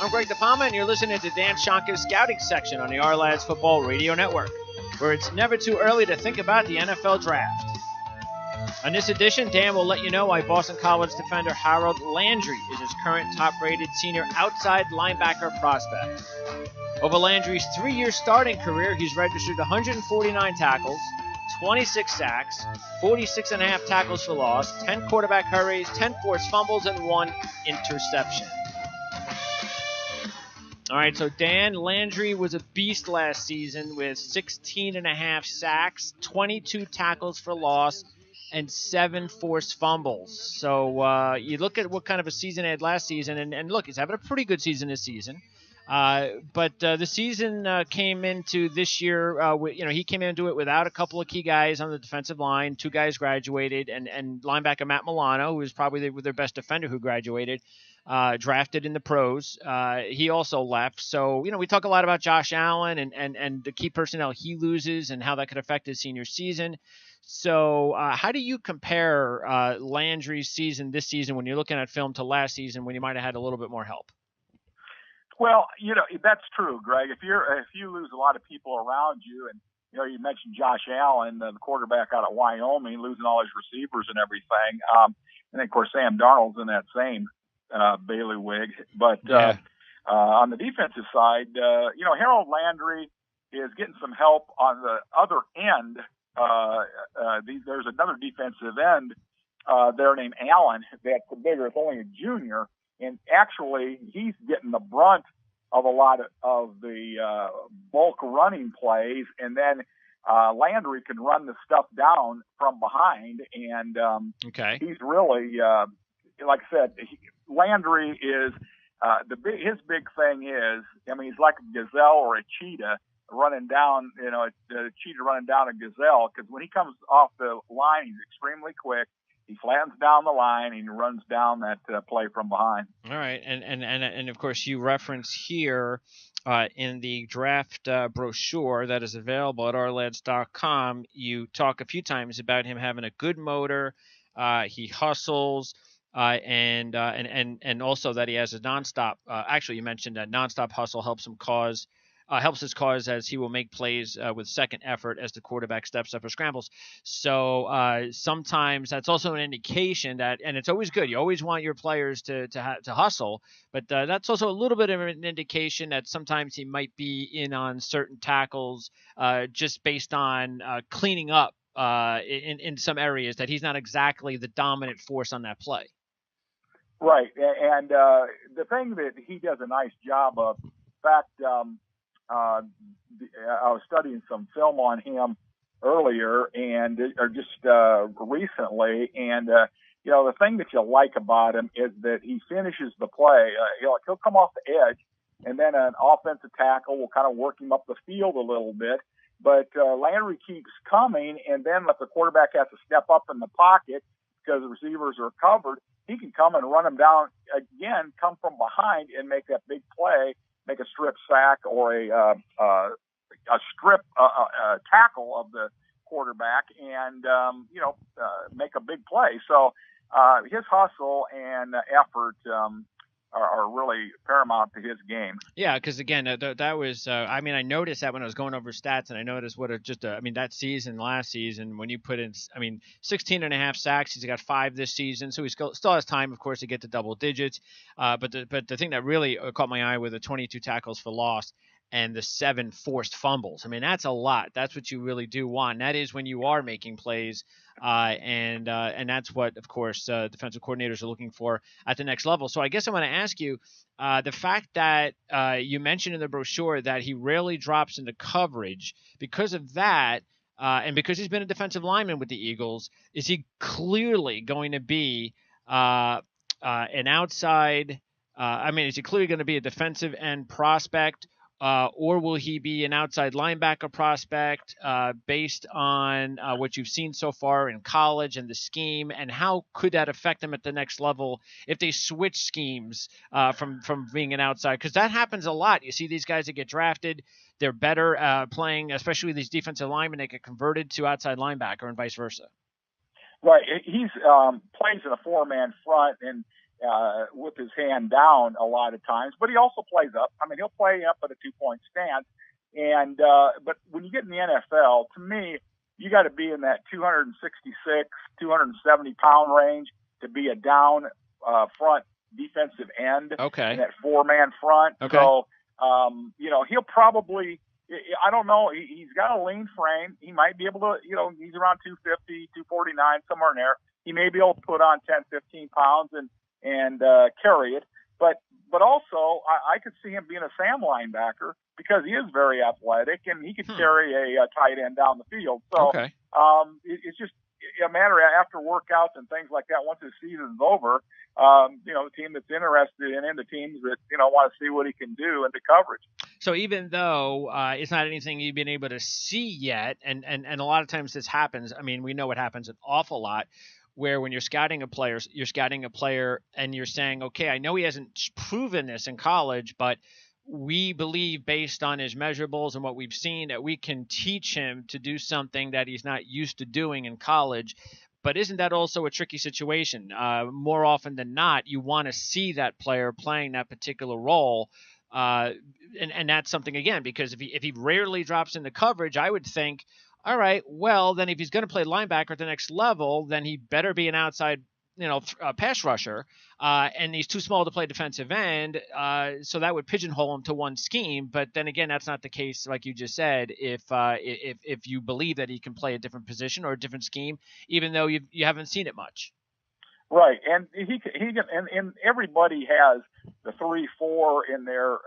I'm Greg DePalma, and you're listening to Dan Shonka's Scouting Section on the Our Football Radio Network, where it's never too early to think about the NFL Draft. On this edition, Dan will let you know why Boston College defender Harold Landry is his current top-rated senior outside linebacker prospect. Over Landry's 3-year starting career, he's registered 149 tackles, 26 sacks, 46.5 tackles for loss, 10 quarterback hurries, 10 forced fumbles, and 1 interception. All right, so Dan Landry was a beast last season with 16.5 sacks, 22 tackles for loss, and 7 forced fumbles. So you look at what kind of a season he had last season, and look, he's having a pretty good season this season. But the season came into this year, he came into it without a couple of key guys on the defensive line. 2 guys graduated, and linebacker Matt Milano, who was probably their best defender who graduated, drafted in the pros. He also left. So, we talk a lot about Josh Allen and the key personnel he loses and how that could affect his senior season. So how do you compare Landry's season this season when you're looking at film to last season when you might have had a little bit more help? Well, that's true, Greg. If you lose a lot of people around you, and you mentioned Josh Allen, the quarterback out of Wyoming, losing all his receivers and everything, and then of course Sam Darnold's in that same bailiwick. But on the defensive side, Harold Landry is getting some help on the other end. There's another defensive end there named Allen that's bigger. It's only a junior. And actually, he's getting the brunt of a lot of the bulk running plays, and then Landry can run the stuff down from behind. And he's really, like I said, Landry is his big thing is, he's like a gazelle or a cheetah running down, a cheetah running down a gazelle, because when he comes off the line, he's extremely quick. He flattens down the line and he runs down that play from behind. All right, and of course you reference here in the draft brochure that is available at ourlads.com. You talk a few times about him having a good motor. He hustles, and also that he has a nonstop. Actually, you mentioned that nonstop hustle helps his cause as he will make plays with second effort as the quarterback steps up or scrambles. So sometimes that's also an indication that, and it's always good. You always want your players to hustle, but that's also a little bit of an indication that sometimes he might be in on certain tackles just based on cleaning up in some areas that he's not exactly the dominant force on that play. Right, and the thing that he does a nice job of, in fact, I was studying some film on him earlier or just recently, and the thing that you like about him is that he finishes the play. He'll come off the edge, and then an offensive tackle will kind of work him up the field a little bit. But Landry keeps coming, and then if the quarterback has to step up in the pocket because the receivers are covered, he can come and run him down again, come from behind, and make that big play. Make a strip sack or a strip tackle of the quarterback, and make a big play. So his hustle and effort are really paramount to his game. Yeah, because again, that was I noticed that when I was going over stats, and I noticed that season, last season, when you put in 16.5 sacks, he's got 5 this season, so he still has time, of course, to get to double digits. But the thing that really caught my eye were the 22 tackles for loss and the 7 forced fumbles. That's a lot. That's what you really do want. And that is when you are making plays. And that's what, of course, defensive coordinators are looking for at the next level. So I guess I want to ask you, the fact that you mentioned in the brochure that he rarely drops into coverage, because of that, and because he's been a defensive lineman with the Eagles, is he clearly going to be an outside is he clearly going to be a defensive end prospect? Or will he be an outside linebacker prospect based on what you've seen so far in college and the scheme? And how could that affect him at the next level if they switch schemes from being an outside? Because that happens a lot. You see these guys that get drafted, they're better playing, especially these defensive linemen, they get converted to outside linebacker and vice versa. Right. He's plays in a 4-man front, and with his hand down a lot of times, but he also plays up. I mean, he'll play up at a 2-point stance. And but when you get in the NFL, to me, you got to be in that 266, 270 pound range to be a down front defensive end. Okay. In that 4-man front. Okay. So, he'll probably, I don't know, he's got a lean frame. He might be able to, he's around 250, 249, somewhere in there. He may be able to put on 10, 15 pounds and carry it. But also, I could see him being a Sam linebacker because he is very athletic and he could carry a tight end down the field. So it's just a matter of after workouts and things like that. Once the season's over, the team that's interested in him, the teams that want to see what he can do into coverage. So even though it's not anything you've been able to see yet, and a lot of times this happens. I mean, we know it happens an awful lot, where when you're scouting a player and you're saying, okay, I know he hasn't proven this in college, but we believe based on his measurables and what we've seen that we can teach him to do something that he's not used to doing in college. But isn't that also a tricky situation? More often than not, you want to see that player playing that particular role. And that's something, again, because if he rarely drops into coverage, I would think, all right, well, then if he's going to play linebacker at the next level, then he better be an outside, pass rusher. And he's too small to play defensive end. So that would pigeonhole him to one scheme. But then again, that's not the case, like you just said, if you believe that he can play a different position or a different scheme, even though you haven't seen it much. Right. And he can, and everybody has the 3-4 in their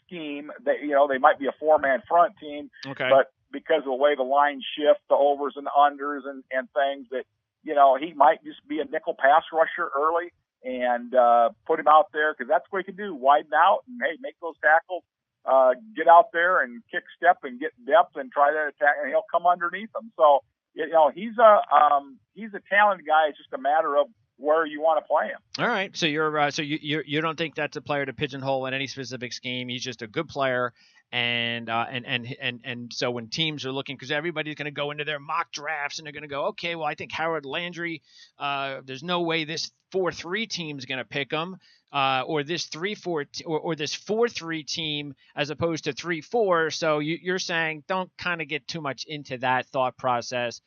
scheme. They might be a 4-man front team, but because of the way the lines shift, the overs and unders and things that, he might just be a nickel pass rusher early and put him out there because that's what he can do, widen out and, hey, make those tackles, get out there and kick step and get depth and try to attack, and he'll come underneath them. So, he's a talented guy. It's just a matter of where you want to play him. All right. So you don't think that's a player to pigeonhole in any specific scheme. He's just a good player. And so when teams are looking, because everybody's going to go into their mock drafts and they're going to go, okay, well, I think Harold Landry, there's no way this 4-3 team is going to pick him, or this 3-4 or this 4-3 team as opposed to 3-4. So you're saying don't kind of get too much into that thought process.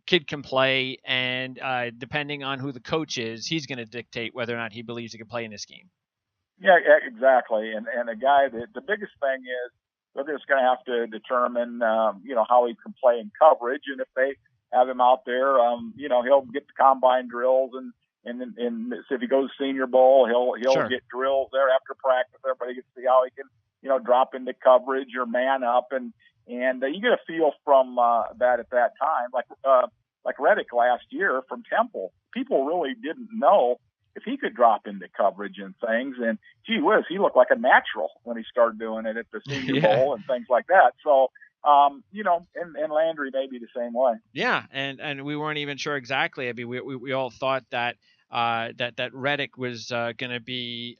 Kid can play, and depending on who the coach is, he's going to dictate whether or not he believes he can play in this game. Yeah, exactly. And a guy that the biggest thing is they're just going to have to determine, how he can play in coverage. And if they have him out there, he'll get the combine drills and so if he goes to Senior Bowl, he'll get drills there after practice. Everybody gets to see how he can, drop into coverage or man up and you get a feel from that at that time. Like Reddick last year from Temple, people really didn't know if he could drop into coverage and things. And gee whiz, he looked like a natural when he started doing it at the Senior Bowl and things like that. So, and Landry may be the same way. Yeah, and we weren't even sure exactly. I mean, we all thought that that Reddick was going to be.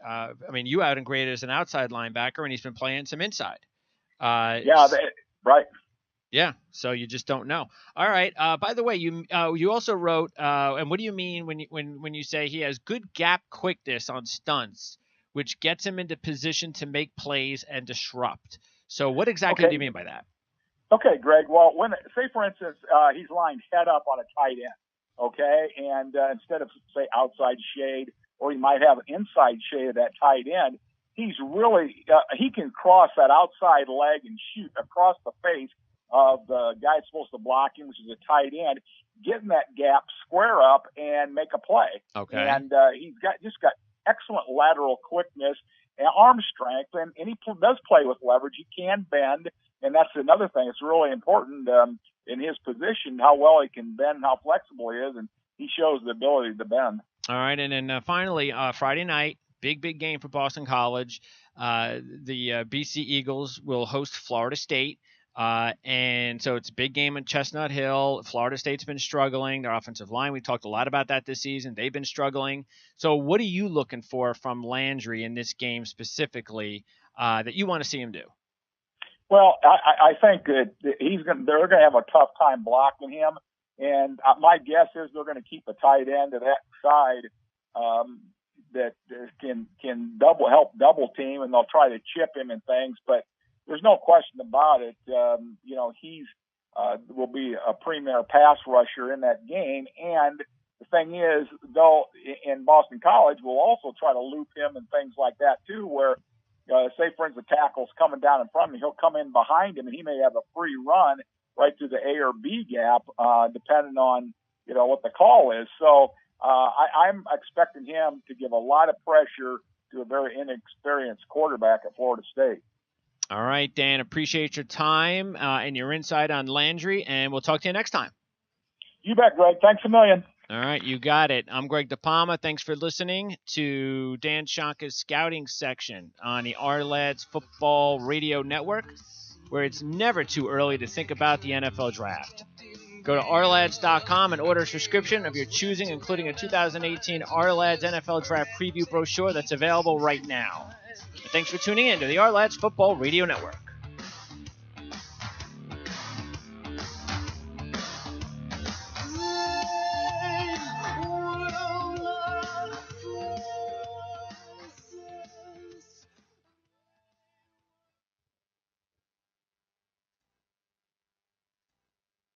You out and graded as an outside linebacker, and he's been playing some inside. Right. Yeah, so you just don't know. All right. By the way, you also wrote, and what do you mean when you say he has good gap quickness on stunts, which gets him into position to make plays and disrupt? So what exactly do you mean by that? Okay, Greg. Well, say for instance he's lined head up on a tight end, okay, and instead of say outside shade, or he might have an inside shade of that tight end, he's really he can cross that outside leg and shoot across the face of the guy that's supposed to block him, which is a tight end, get in that gap, square up, and make a play. Okay. And he's got excellent lateral quickness and arm strength, and he does play with leverage. He can bend, and that's another thing. It's really important in his position how well he can bend and how flexible he is, and he shows the ability to bend. All right, and then finally, Friday night, big game for Boston College. The BC Eagles will host Florida State. And so it's a big game in Chestnut Hill. Florida State's been struggling. Their offensive line, we talked a lot about that this season. They've been struggling. So what are you looking for from Landry in this game specifically that you want to see him do? Well, I think that they're going to have a tough time blocking him. And my guess is they're going to keep a tight end to that side can help double team, and they'll try to chip him and things. But there's no question about it. He's will be a premier pass rusher in that game. And the thing is, though, in Boston College, we'll also try to loop him and things like that too, where say, for instance, the tackle's coming down in front of him, he'll come in behind him, and he may have a free run right through the A or B gap, depending on, what the call is. So I'm expecting him to give a lot of pressure to a very inexperienced quarterback at Florida State. All right, Dan, appreciate your time and your insight on Landry, and we'll talk to you next time. You bet, Greg. Thanks a million. All right, you got it. I'm Greg DePalma. Thanks for listening to Dan Shonka's Scouting Section on the Our-Lads Football Radio Network, where it's never too early to think about the NFL Draft. Go to ourlads.com and order a subscription of your choosing, including a 2018 Our-Lads NFL Draft Preview brochure that's available right now. And thanks for tuning in to the Our-Lads Football Radio Network.